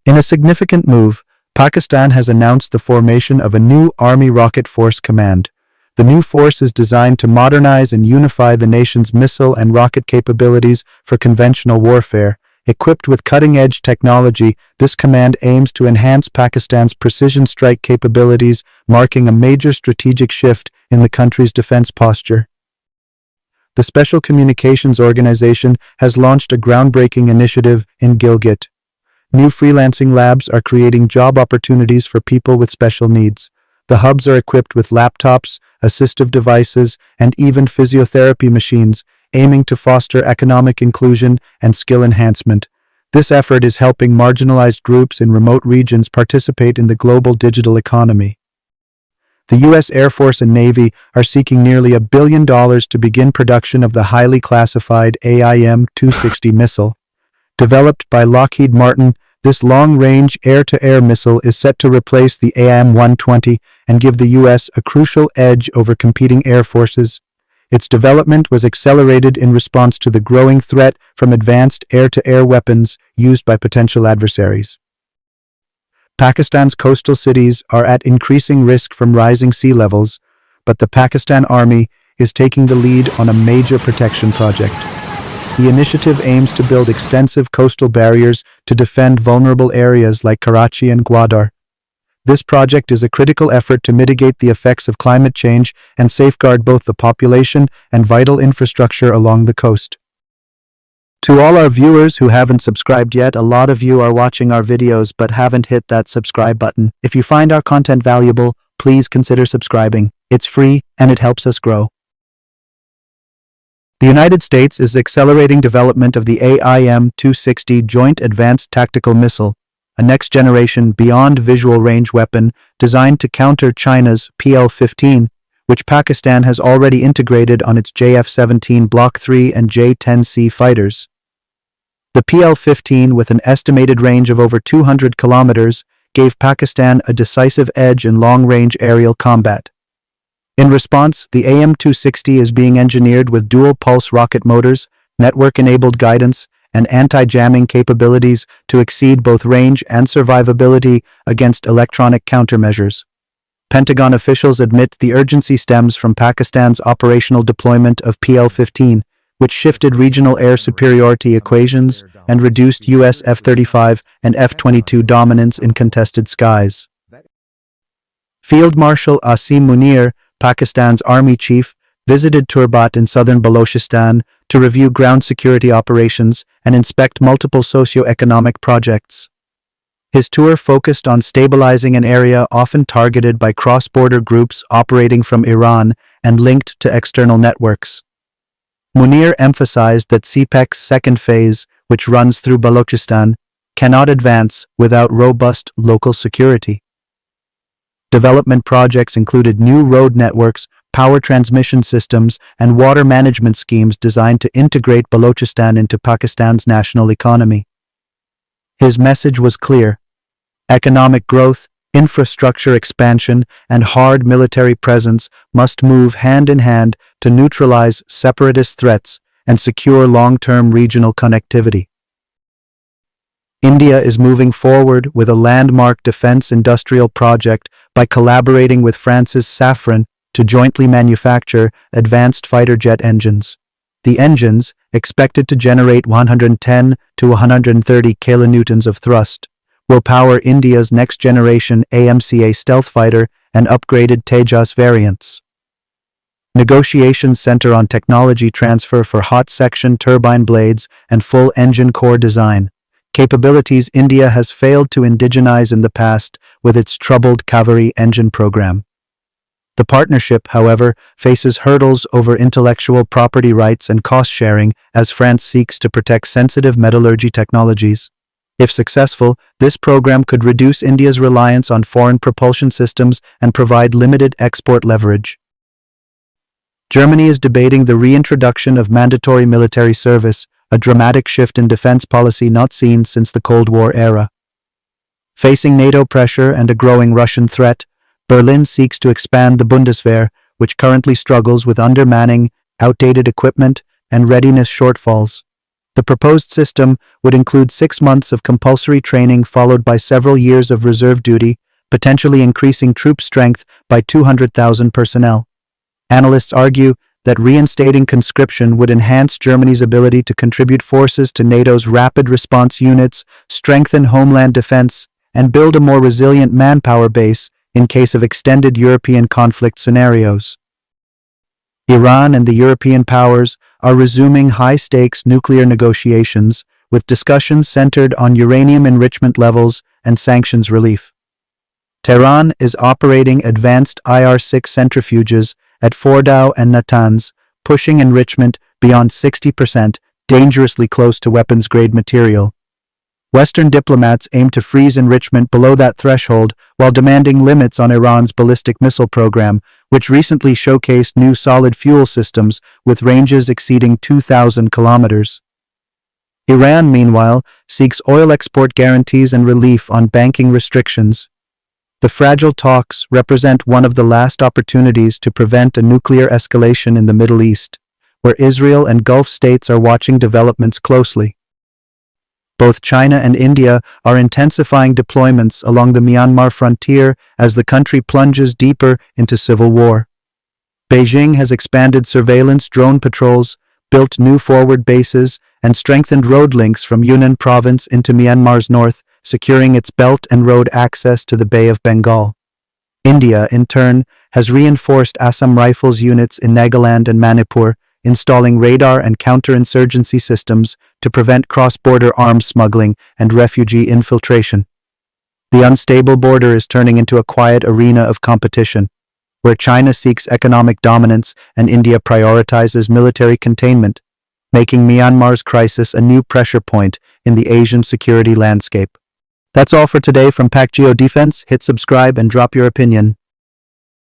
In a significant move, Pakistan has announced the formation of a new Army Rocket Force Command. The new force is designed to modernize and unify the nation's missile and rocket capabilities for conventional warfare. Equipped with cutting-edge technology, this command aims to enhance Pakistan's precision strike capabilities, marking a major strategic shift in the country's defense posture. The Special Communications Organization has launched a groundbreaking initiative in Gilgit. New freelancing labs are creating job opportunities for people with special needs. The hubs are equipped with laptops, assistive devices, and even physiotherapy machines, aiming to foster economic inclusion and skill enhancement. This effort is helping marginalized groups in remote regions participate in the global digital economy. The U.S. Air Force and Navy are seeking nearly $1 billion to begin production of the highly classified AIM-260 missile. Developed by Lockheed Martin, this long-range air-to-air missile is set to replace the AIM-120 and give the U.S. a crucial edge over competing air forces. Its development was accelerated in response to the growing threat from advanced air-to-air weapons used by potential adversaries. Pakistan's coastal cities are at increasing risk from rising sea levels, but the Pakistan Army is taking the lead on a major protection project. The initiative aims to build extensive coastal barriers to defend vulnerable areas like Karachi and Gwadar. This project is a critical effort to mitigate the effects of climate change and safeguard both the population and vital infrastructure along the coast. To all our viewers who haven't subscribed yet, a lot of you are watching our videos but haven't hit that subscribe button. If you find our content valuable, please consider subscribing. It's free and it helps us grow. The United States is accelerating development of the AIM-260 Joint Advanced Tactical Missile, a next-generation beyond-visual-range weapon designed to counter China's PL-15, which Pakistan has already integrated on its JF-17 Block 3 and J-10C fighters. The PL-15, with an estimated range of over 200 kilometers, gave Pakistan a decisive edge in long-range aerial combat. In response, the AIM-260 is being engineered with dual-pulse rocket motors, network-enabled guidance, and anti-jamming capabilities to exceed both range and survivability against electronic countermeasures. Pentagon officials admit the urgency stems from Pakistan's operational deployment of PL-15, which shifted regional air superiority equations and reduced U.S. F-35 and F-22 dominance in contested skies. Field Marshal Asim Munir, Pakistan's army chief, visited Turbat in southern Balochistan to review ground security operations and inspect multiple socio-economic projects. His tour focused on stabilizing an area often targeted by cross-border groups operating from Iran and linked to external networks. Munir emphasized that CPEC's second phase, which runs through Balochistan, cannot advance without robust local security. Development projects included new road networks, power transmission systems, and water management schemes designed to integrate Balochistan into Pakistan's national economy. His message was clear: economic growth, infrastructure expansion, and hard military presence must move hand in hand to neutralize separatist threats and secure long-term regional connectivity. India is moving forward with a landmark defense industrial project by collaborating with France's Safran to jointly manufacture advanced fighter jet engines. The engines, expected to generate 110 to 130 kilonewtons of thrust, will power India's next-generation AMCA stealth fighter and upgraded Tejas variants. Negotiations center on technology transfer for hot section turbine blades and full engine core design, capabilities India has failed to indigenize in the past with its troubled Kaveri engine program. The partnership, however, faces hurdles over intellectual property rights and cost-sharing as France seeks to protect sensitive metallurgy technologies. If successful, this program could reduce India's reliance on foreign propulsion systems and provide limited export leverage. Germany is debating the reintroduction of mandatory military service, a dramatic shift in defense policy not seen since the Cold War era. Facing NATO pressure and a growing Russian threat, Berlin seeks to expand the Bundeswehr, which currently struggles with undermanning, outdated equipment, and readiness shortfalls. The proposed system would include 6 months of compulsory training followed by several years of reserve duty, potentially increasing troop strength by 200,000 personnel. Analysts argue that reinstating conscription would enhance Germany's ability to contribute forces to NATO's rapid response units, strengthen homeland defense, and build a more resilient manpower base in case of extended European conflict scenarios. Iran and the European powers are resuming high-stakes nuclear negotiations, with discussions centered on uranium enrichment levels and sanctions relief. Tehran is operating advanced IR-6 centrifuges at Fordow and Natanz, pushing enrichment beyond 60%, dangerously close to weapons-grade material. Western diplomats aim to freeze enrichment below that threshold while demanding limits on Iran's ballistic missile program, which recently showcased new solid-fuel systems with ranges exceeding 2,000 kilometers. Iran, meanwhile, seeks oil export guarantees and relief on banking restrictions. The fragile talks represent one of the last opportunities to prevent a nuclear escalation in the Middle East, where Israel and Gulf states are watching developments closely. Both China and India are intensifying deployments along the Myanmar frontier as the country plunges deeper into civil war. Beijing has expanded surveillance drone patrols, built new forward bases, and strengthened road links from Yunnan province into Myanmar's north, securing its belt and road access to the Bay of Bengal. India, in turn, has reinforced Assam Rifles units in Nagaland and Manipur, installing radar and counterinsurgency systems to prevent cross-border arms smuggling and refugee infiltration. The unstable border is turning into a quiet arena of competition, where China seeks economic dominance and India prioritizes military containment, making Myanmar's crisis a new pressure point in the Asian security landscape. That's all for today from Pakistangeo Defense. Hit subscribe and drop your opinion.